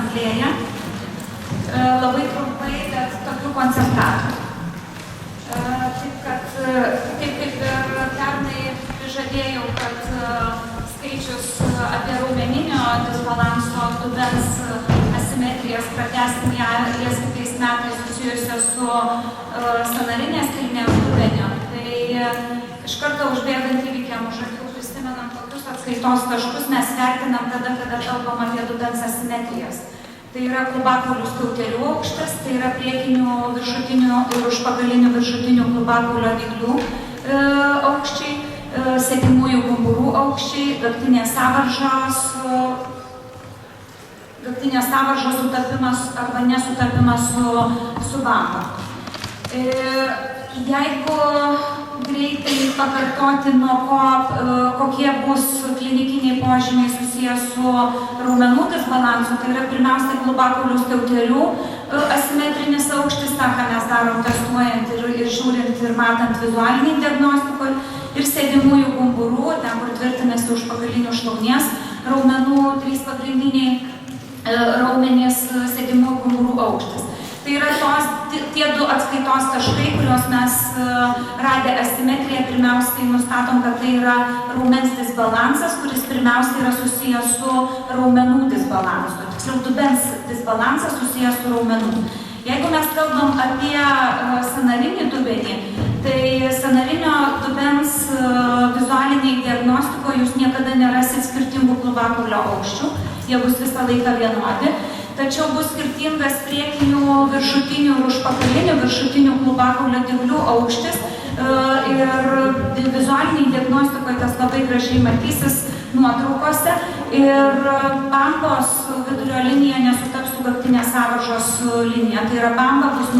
asamblėją. Labai trumpai, bet tokių koncentratų. Kaip ir pernai prižadėjau, kad skaičius apie raumeninio disbalanso dubens asimetrijas pratęsim jas kitais metais susijusios su sąnarinės kilmės dubeniu. Tai iš karto užbėgant įvykiam už akių prisimenam, kokius atskaitos taškus mes vertinam tada, kada kalbam apie dubens asimetrijas. Tai yra klubakaulių skiauterių aukštis, tai yra priekinių viršutinių ir užpakalinių viršutinių klubakaulio dyglių aukščiai, sėdimųjų gumburų aukščiai, gaktinės sąvaržos sutapimas arba nesutapimas su bamba. Jeigu greitai pakartoti, nuo kokie bus klinikiniai požymiai susijęs su raumenų disbalansu, tai yra pirmiausia klubakaulių skiauterių asimetrinis aukštis, tą, ką mes darom testuojant ir žiūrint ir matant vizualinį diagnostikoje, ir sėdimųjų gumburų, ten, kur tvirtinasi užpakalinių šlaunies raumenų, 3 pagrindiniai raumenys sėdimųjų gumburų aukštis. Tai yra tie 2 atskaitos taškai, kuriuos mes radę asimetriją pirmiausiai nustatom, kad tai yra raumens disbalansas, kuris pirmiausiai yra susijęs su raumenų disbalansu. Tiksliau, dubens disbalansas susijęs su raumenų. Jeigu mes kalbam apie sąnarinį dubenį, tai sąnarinio dubens vizualiniai diagnostikoje jūs niekada nerasit skirtingų klubakaulio aukščių, jie bus visą laiką vienodi. Tačiau bus skirtingas priekinių, viršutinių ir užpakalinių viršutinių klubakaulio dyglių aukštis ir vizualiniai diagnostikoje tas labai gražiai matysis nuotraukose ir bambos vidurio linija nesutaps su gaktinės sąvaržos linija. Tai yra bamba bus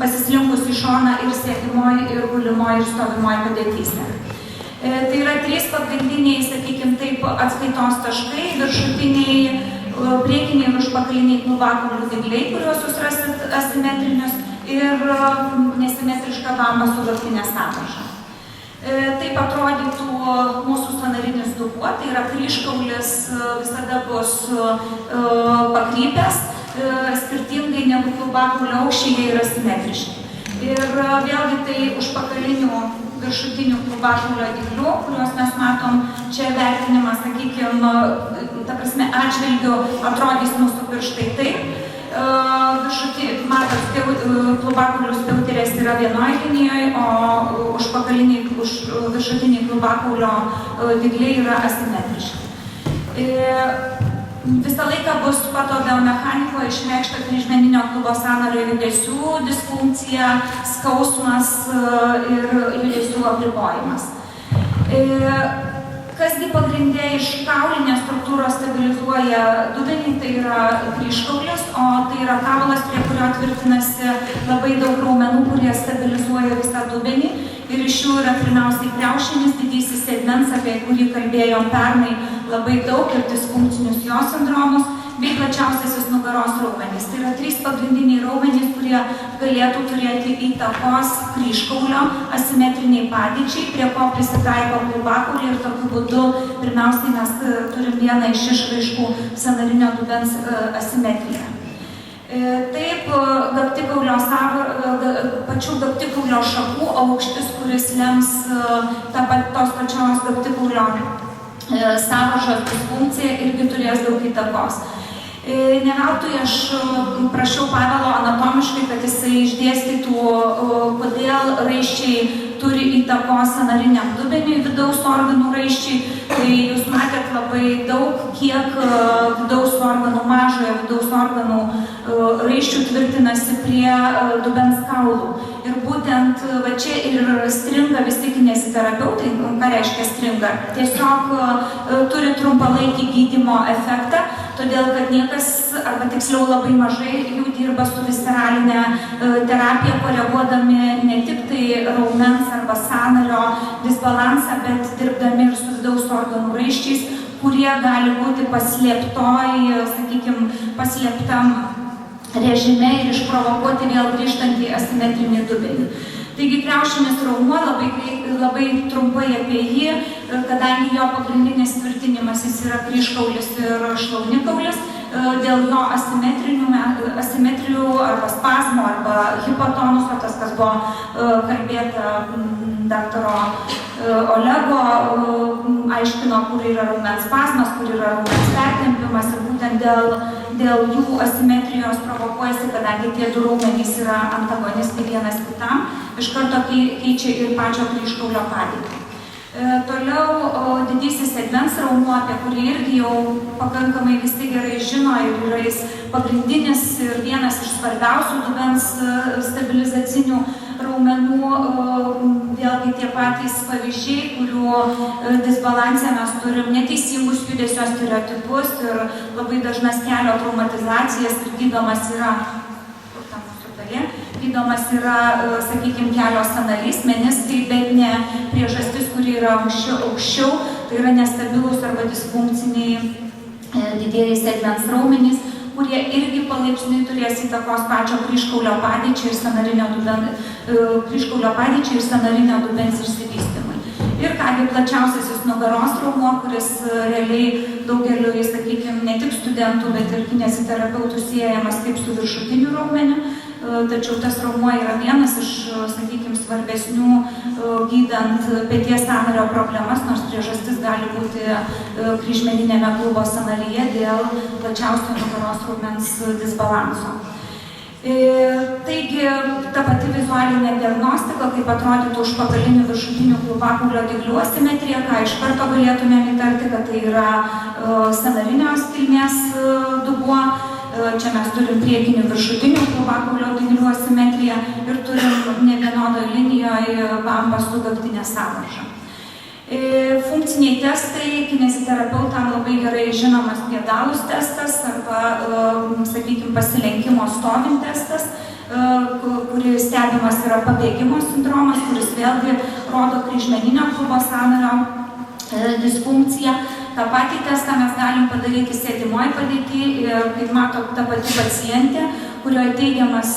pasislinkus į šoną ir sėdimoji, ir gulimoji, ir stovimoji padėtyse. Tai yra 3 pagrindiniai, sakykime taip, atskaitos taškai, viršutiniai, priekiniai ir užpakaliniai klubakaulių dygliai, kuriuos jūs rasit asimetrinius, ir nesimetriška bamba su gaktinė sąvarža. Taip atrodytų mūsų sąnarinis dubuo, tai yra kryžkaulis visada bus pakrypęs, skirtingai negu klubakaulio aukščiai jie yra simetriški. Ir vėlgi tai užpakalinių viršutinių klubakaulio dyglių, kuriuos mes matom čia vertinimas, sakykime, ta prasme, atžvilgiu atrodys mūsų pirštai taip. Matot, klubakaulių skiauterės yra vienoje linijoje, o viršutiniai klubakaulio dygliai yra asimetriški. Visą laiką bus patobiomechanikoje išreikšta kryžmeninio klubo sąnario judesių disfunkcija, skausmas ir judesių apribojimas. Kasgi pagrindė iš kaulinės struktūros stabilizuoja dubenį, tai yra kryžkaulis, o tai yra kaulas, prie kurio tvirtinasi labai daug raumenų, kurie stabilizuoja visą dubenį. Ir iš jų yra pirmiausiai kriaušinis didysis sėdmens, apie kurį kalbėjom pernai labai daug, ir disfunkcinius jo sindromus, bei plačiausiasis nugaros raumenys. Tai yra 3 pagrindiniai raumenys, kurie galėtų turėti įtakos kryžkaulio asimetriniai padėčiai, prie ko prisitaiko klubakaulį, ir tokiu būdu pirmiausiai mes turim vieną iš išraiškų sąnarinio dubens asimetriją. Taip, pačių gaktikaulio šakų aukštis, kuris lems tos pačios gaktikaulio sąvaržos disfunkciją, irgi turės daug įtakos. Ne veltui aš prašiau Pavelo anatomiškai, kad jisai išdėstytų, kodėl raiščiai turi įtakos sąnariniam dubeniui, vidaus organų raiščiai. Tai jūs matėt labai daug, kiek vidaus organų, mažojo vidaus organų raiščių tvirtinasi prie dubens kaulų. Ir būtent va čia ir stringa visi kineziterapeutai, ką reiškia stringa, tiesiog turi trumpalaikį gydymo efektą, todėl kad niekas, arba tiksliau labai mažai jų dirba su visceralinė terapija, koreguodami ne tik tai raumens arba sąnario disbalansą, bet dirbdami ir su vidaus organų raiščiais, kurie gali būti paslėptam režime ir išprovokuoti vėl grįžtantį asimetrinį dubenį. Taigi kriaušinis raumuo, labai trumpai apie jį, kadangi jo pagrindinis tvirtinimas jis yra kryžkaulis ir šlaunikaulis, dėl jo asimetrijų arba spazmo arba hipotonuso, tas, kas buvo kalbėta daktaro Olego, aiškino, kur yra raumens spazmas, kur yra raumens pertempimas ir būtent dėl jų asimetrijos provokuojasi, kadangi tie du raumenys yra antagonistai vienas kitam, iš karto keičia ir pačio kryžkaulio padėtį. Toliau didysis sėdmens raumuo, apie kurį irgi jau pakankamai visi gerai žino ir yra jis pagrindinis ir vienas iš svarbiausių dubens stabilizacinių raumenų, vėlgi tie patys pavyzdžiai, kurių disbalansę mes turim neteisingus judesio stereotipus ir labai dažnas kelio traumatizacijas ir gydomas yra, sakykime, kelio sąnarys, meniskai, bet ne priežastis, kuri yra aukščiau, tai yra nestabilus arba disfunkciniai didieji sėdmens raumenys, kurie irgi palaipsniui turės įtakos pačio kryžkaulio padėčiai ir sąnarinio dubens išsivystymui. Ir kągi plačiausiasis nugaros raumuo, kuris realiai daugeliu, sakykime, ne tik studentų, bet ir kineziterapeutų siejamas kaip su viršutiniu raumeniu. Tačiau tas raumuo yra vienas iš, sakykime, svarbesnių gydant peties sąnario problemas, nors priežastis gali būti kryžmeninėme klubo sąnaryje dėl plačiausio nugaros raumens disbalanso. Taigi, ta pati vizualinė diagnostika, kaip atrodytų užpakalinių viršutinių klubakaulio dyglių asimetrija, ką iš karto galėtume įtarti, kad tai yra sąnarinės kilmės dubuo. Čia mes turim priekinių viršutinių klubakaulio dyglių asimetriją ir turim nevienodoje linijoje bambą su gaktinė sąvarža. Funkciniai testai, kineziterapeutam labai gerai žinomas pėdalus testas arba, sakykime, pasilenkimo stovint testas, kuris stebimas yra pabėgimo sindromas, kuris vėlgi rodo kryžmeninio klubo sąnario disfunkciją. Ta patį testą mes galim padaryti sėdimoje padėtyje ir, kaip mato, ta pati pacientė, kurioje teigiamas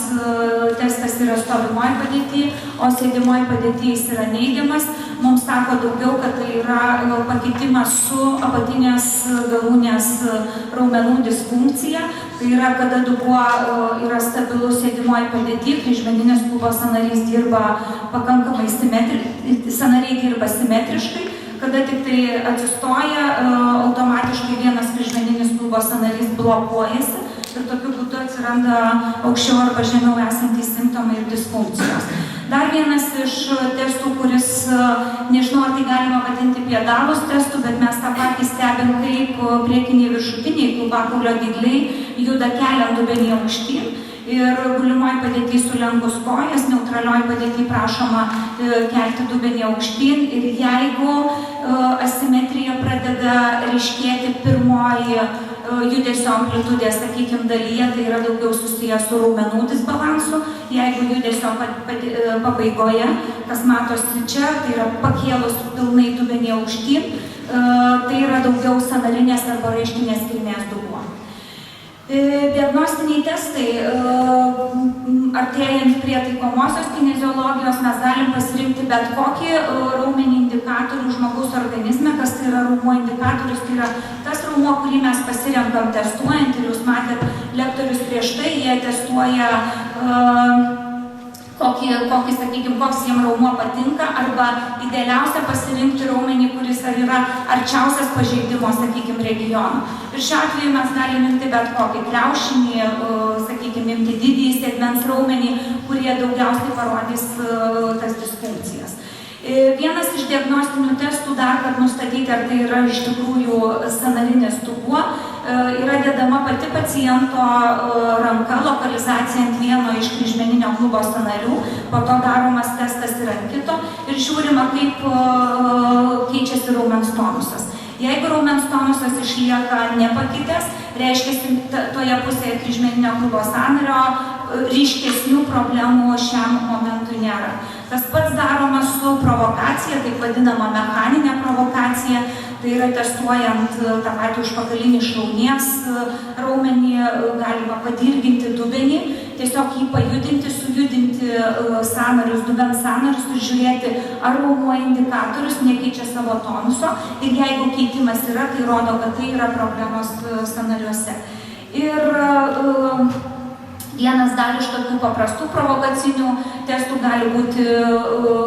testas yra stovimoje padėtyje, o sėdimoje padėtyje jis yra neigiamas, mums sako daugiau, kad tai yra pakitimas su apatinės galūnės raumenų disfunkcija. Tai yra, kada dubuo yra stabilus sėdimoje padėtyje, kryžmeninis klubo sąnarys dirba pakankamai sąnariai dirba simetriškai. Kada tik tai atsistoja, automatiškai vienas kryžmeninis klubo sąnarys blokuojasi ir tokiu būdu atsiranda aukščiau arba žemiau esantys simptomai ir disfunkcijos. Dar vienas iš testų, kuris, nežinau, ar tai galima vadinti pėdalus testų, bet mes tą patį stebim, kaip priekiniai viršutiniai klubakaulio dygliai juda keliant dubenį aukštyn. Ir gulimoje padėtyje sulenkus kojas, neutralioje padėtyje prašoma kelti dubenį aukštyn ir jeigu asimetrija pradeda ryškėti pirmoji judesio amplitudė, sakykime, dalyje, tai yra daugiau susijęs su raumenų disbalansu, jeigu judesio pabaigoje, kas matosi čia, tai yra pakėlus pilnai dubenį aukštyn, tai yra daugiau sąnarinės arba raištinės kilmės dubuo. Diagnostiniai testai, artėjant prie taikomosios kineziologijos, mes galim pasirinkti bet kokį raumenį indikatorių žmogaus organizme. Kas tai yra raumuo indikatorius? Tai yra tas raumuo, kurį mes pasirenkam testuojant ir jūs matėt lektorius prieš tai, jie testuoja kokį, sakykime, koks jiems raumuo patinka, arba idealiausia pasirinkti raumenį, kuris yra arčiausias pažeidimo, sakykime, regiono. Ir šiuo atveju mes galime imti bet kokį kriaušinį, sakykime, imti didįjį sėdmens raumenį, kurie daugiausiai parodys tas disfunkcijas. Vienas iš diagnostinių testų dar, kad nustatyti, ar tai yra iš tikrųjų sąnarinis dubuo, yra dedama pati paciento ranka, lokalizacija ant vieno iš kryžmeninio klubo sąnarių, po to daromas testas ir ant kito ir žiūrima, kaip keičiasi raumens tonusas. Jeigu raumens tonusas išlieka nepakitęs, reiškia, toje pusėje kryžmeninio klubo sąnario ryškesnių problemų šiam momentui nėra. Tas pats daroma su provokacija, taip vadinama mechaninė provokacija, tai yra testuojant tą patį užpakalinį šlaunies raumenį, galima padirginti dubenį, tiesiog jį pajudinti, sujudinti sąnarius, dubens sąnarius ir žiūrėti, ar raumuo indikatorius nekeičia savo tonuso ir jeigu keitimas yra, tai rodo, kad tai yra problemos sąnariuose. Ir vienas dar iš tokių paprastų provokacinių testų gali būti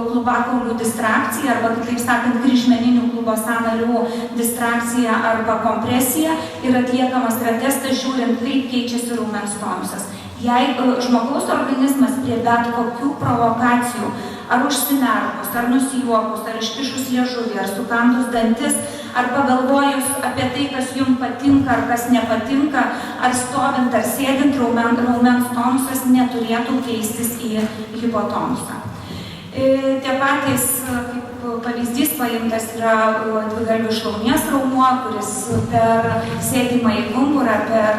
klubakaulių distrakcija arba, kitaip sakant, kryžmeninių klubo sąnarių distrakcija arba kompresija ir atliekamas yra testas žiūrint, kaip keičiasi raumens tonusas. Jei žmogaus organizmas prie bet kokių provokacijų, ar užsimerkus, ar nusijuokus, ar iškišus liežuvį, ar sukandus dantis, ar pagalvojus apie tai, kas jums patinka, ar kas nepatinka, ar stovint, ar sėdint, raumens tonusas neturėtų keistis į hipotonusą. Tie patys, kaip pavyzdys paimtas, yra dvigalvių šlaunies raumuo, kuris per sėdimą į gumburą, per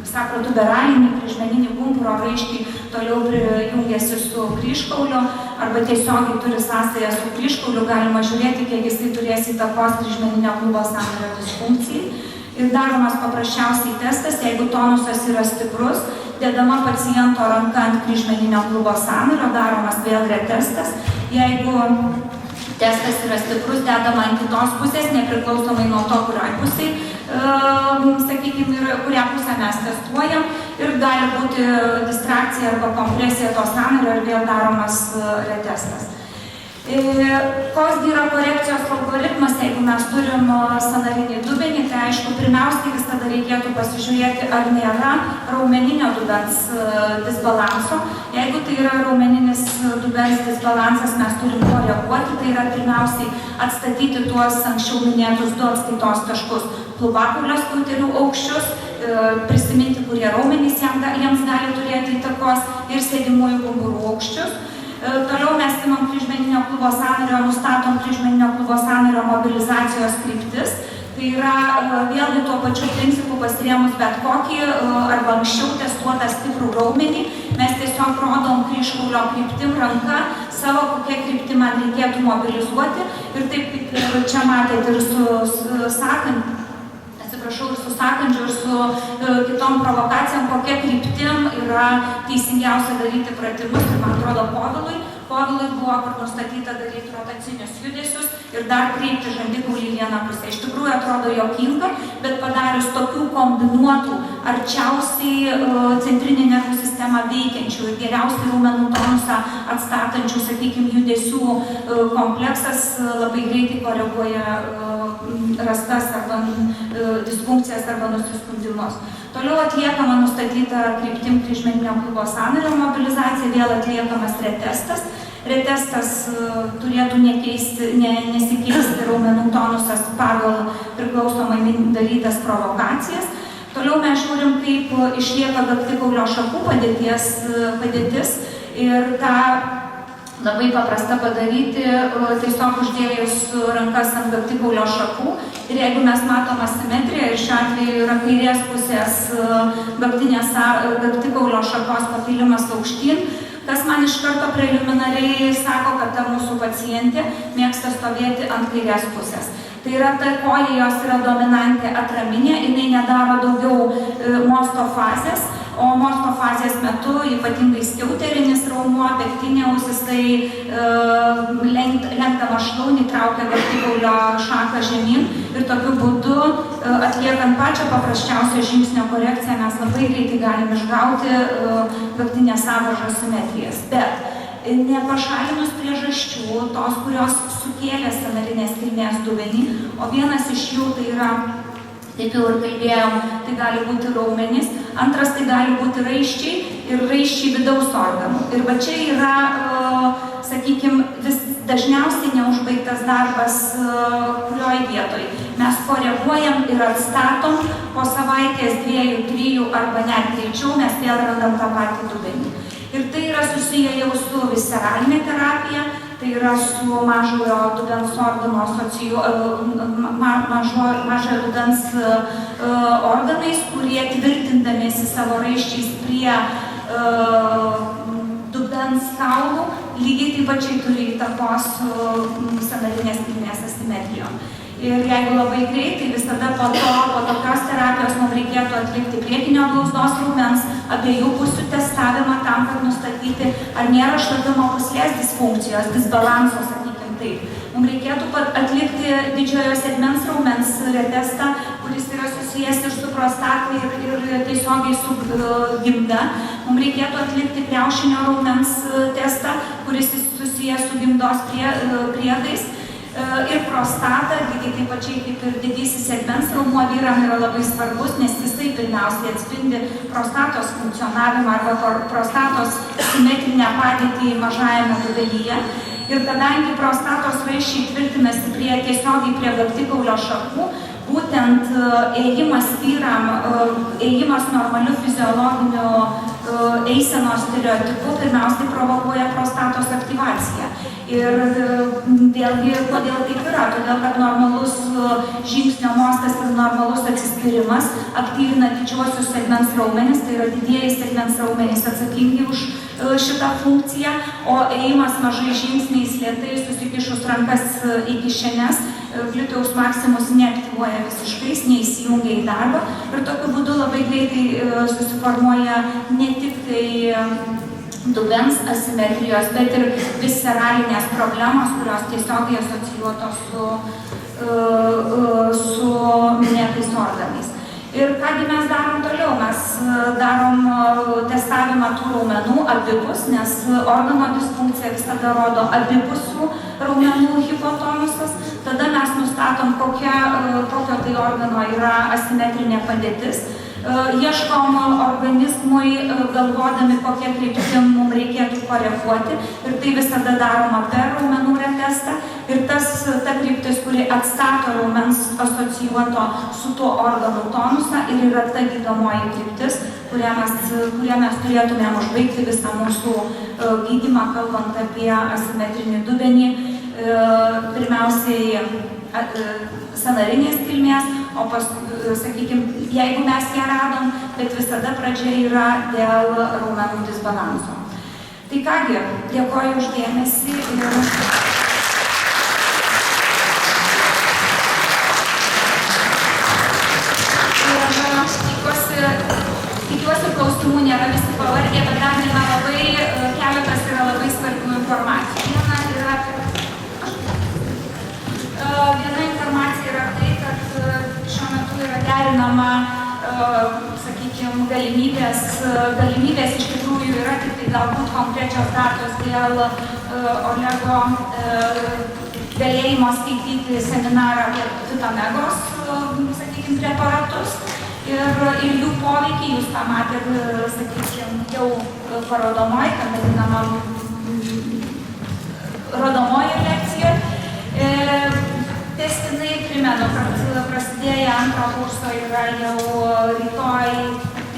sakrotuberalinį kryžmeninį gumburo raištį toliau jungiasi su kryžkauliu arba tiesiogiai turi sąsają su kryžkauliu, galima žiūrėti, kiek jisai turės įtakos kryžmeninio klubo sąnario disfunkcijai. Ir daromas paprasčiausiai testas, jeigu tonusas yra stiprus, dedama paciento ranka ant kryžmeninio klubo sąnario, daromas vėl retestas. Jeigu testas yra stiprus, dedama ant kitos pusės, nepriklausomai nuo to, kurioj pusėj, sakykime, kurią pusę mes testuojam, ir gali būti distrakcija arba kompresija to sąnario ir vėl daromas retestas. Koks yra korekcijos algoritmas, jeigu mes turim sąnarinį dubenį, tai aišku, pirmiausiai visada reikėtų pasižiūrėti, ar nėra raumeninio dubens disbalanso. Jeigu tai yra raumeninis dubens disbalansas, mes turim koreguoti, tai yra pirmiausiai atstatyti tuos anksčiau minėtus du atskaitos taškus - klubakaulio skiauterių aukščius, prisiminti, kurie raumenys jiems gali turėti įtakos, ir sėdimųjų gumburų aukščius. Toliau mes imam kryžmeninio klubo sąnario, nustatom kryžmeninio klubo sąnario mobilizacijos kryptis. Tai yra vėlgi tuo pačiu principu pasirėmus bet kokį arba anksčiau testuotą stiprų raumenį. Mes tiesiog rodom kryžkaulio kryptim ranka savo, kokią kryptį man reikėtų mobilizuoti. Ir taip, kaip čia matėte, ir su sakančiu, ir su kitom provokacijom, kokia kryptim yra teisingiausia daryti pratimus. Ir man atrodo, Povilui buvo, kur nustatyta daryti rotacinius judesius ir dar kreipti žandikaulį į vieną pusę. Iš tikrųjų atrodo juokinga, bet padarius tokių kombinuotų, arčiausiai centrinį nervų sistemą veikiančių ir geriausiai raumenų tonusą atstatančių, sakykime, judesių kompleksas labai greitai koreguoja rastas arba disfunkcijas arba nusiskundimus. Toliau atliekama nustatyta kryptim kryžmeninio klubo sąnario mobilizacija, vėl atliekamas retestas. Retestas turėtų nesikeisti raumenų tonusas pagal priklausomai darytas provokacijas. Toliau mes žiūrim, kaip išlieka gaktikaulio šakų padėtis ir tą labai paprasta padaryti, tiesiog uždėjus rankas ant gaktikaulio šakų. Ir jeigu mes matom asimetriją, ir šiuo atveju yra kairės pusės gaktikaulio šakos pakilimas aukštyn, kas man iš karto preliminariai sako, kad ta mūsų pacientė mėgsta stovėti ant kairės pusės. Tai yra ta koja, jos yra dominantė atraminė, jinai nedaro daugiau mosto fazės, o mosto fazės metu ypatingai skiauterinis raumuo, pektinė ausis, tai lenkdama šlaunį traukia gaktikaulio šaką žemyn ir tokiu būdu, atliekant pačią paprasčiausią žingsnio korekciją, mes labai greitai galim išgauti gaktinės sąvaržos simetrijas. Bet nepašalinus priežasčių, tos, kurios sukėlė sąnarinės kilmės dubenį, o vienas iš jų tai yra, taip jau ir kalbėjom, tai gali būti raumenys, antras tai gali būti raiščiai ir raiščiai vidaus organų. Ir va čia yra, sakykime, vis dažniausiai neužbaigtas darbas kurioj vietoj. Mes koreguojam ir atstatom po savaitės, 2-3 arba net greičiau, mes vėl randam tą patį dubenį. Ir tai yra susiję jau su visceralinė terapija, tai yra su mažojo dubens organo mažojo dubens organais, kurie tvirtindamiesi savo raiščiais prie dubens kaulų, lygiai taip pačiai turi įtakos sąnarinės kilmės asimetrijom. Ir jeigu labai greitai, visada po tokios terapijos mums reikėtų atlikti priekinio blauzdos raumens, abiejų pusių testavimą tam, kad nustatyti, ar nėra šlapimo pūslės disfunkcijos, disbalanso, sakykime, taip. Mums reikėtų atlikti didžiojo segmens raumens retestą, kuris yra susijęs ir su prostata ir tiesiogiai su gimda. Mums reikėtų atlikti kriaušinio raumens testą, kuris susijęs su gimdos priedais. Ir prostata, lygiai taip pačiai kaip ir didysis segmens raumuo vyram yra labai svarbus, nes jisai pirmiausiai atspindi prostatos funkcionavimą arba prostatos simetrinę padėtį mažajame dubenyje. Ir kadangi prostatos raiščiai tvirtinasi tiesiogiai prie gaktikaulio šakų, būtent ėjimas vyram, ėjimas normaliu fiziologiniu eisenos stereotipu pirmiausiai provokuoja prostatos aktyvaciją. Ir vėlgi, kodėl taip yra? Todėl, kad normalus žingsnio mostas ir normalus atsispyrimas aktyvina didžiuosius segmens raumenis, tai yra didieji segmens raumenys atsakingi už šitą funkciją, o ėjimas mažai žingsniais lėtai susikišus rankas į kišenes, gluteus maximus neaktyvuoja visiškai, neįsijungia į darbą ir tokiu būdu labai greitai susiformuoja ne tik tai dubens asimetrijos, bet ir visceralinės problemos, kurios tiesiogiai asocijuotos su minėtais organais. Ir kągi mes darom toliau? Mes darom testavimą tų raumenų abipus, nes organo disfunkcija visada rodo abipusių raumenų hipotonusas. Tada mes nustatom, kokio tai organo yra asimetrinė padėtis. Ieškom organizmui, galvodami, kokie kryptim mums reikėtų koreguoti. Ir tai visada daroma per raumenų retestą. Ir ta kryptis, kuri atstato raumens asocijuoto su tuo organų tonusą ir yra ta gydomoji kryptis, kurie mes turėtumėm užbaigti visą mūsų gydymą, kalbant apie asimetrinį dubenį. Pirmiausiai sąnarinės kilmės, o paskui, sakykime, jeigu mes ją radom, bet visada pradžia yra dėl raumenų disbalanso. Tai kągi, dėkoju už dėmesį ir... Tikiuosi, klausimų nėra visi pavargę, bet dar keletas yra labai svarbių informacijų. Viena informacija yra tai, kad šiuo metu yra derinama, sakykime, galimybės iš tikrųjų yra, tik tai galbūt konkrečios datos dėl Olego galėjimo skaityti seminarą apie Vitamegos, sakykime, preparatus ir jų poveikį, jūs tą matėte, sakykime, jau parodomoji, kad vadinama rodomoji lekcija. Testinai primenu, kad prasidėję antro kurso yra jau rytoj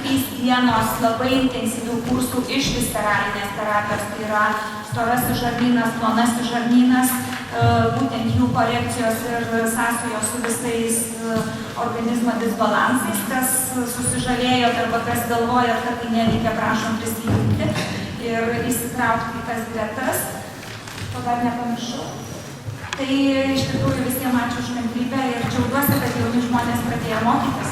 3 dienos labai intensyvių kursų iš visceralinės terapijos, tai yra storasis žarnynas, plonasis žarnynas, būtent jų korekcijos ir sąsajos su visais organizmo disbalansais. Kas susižavėjo arba kas galvoja, kad tai neveikia, prašom prisijungti ir įsitraukti į tas gretas. To dar nepamiršau. Tai iš tikrųjų visiems ačiū už kantrybę ir džiaugiuosi, kad jauni žmonės pradėjo mokytis.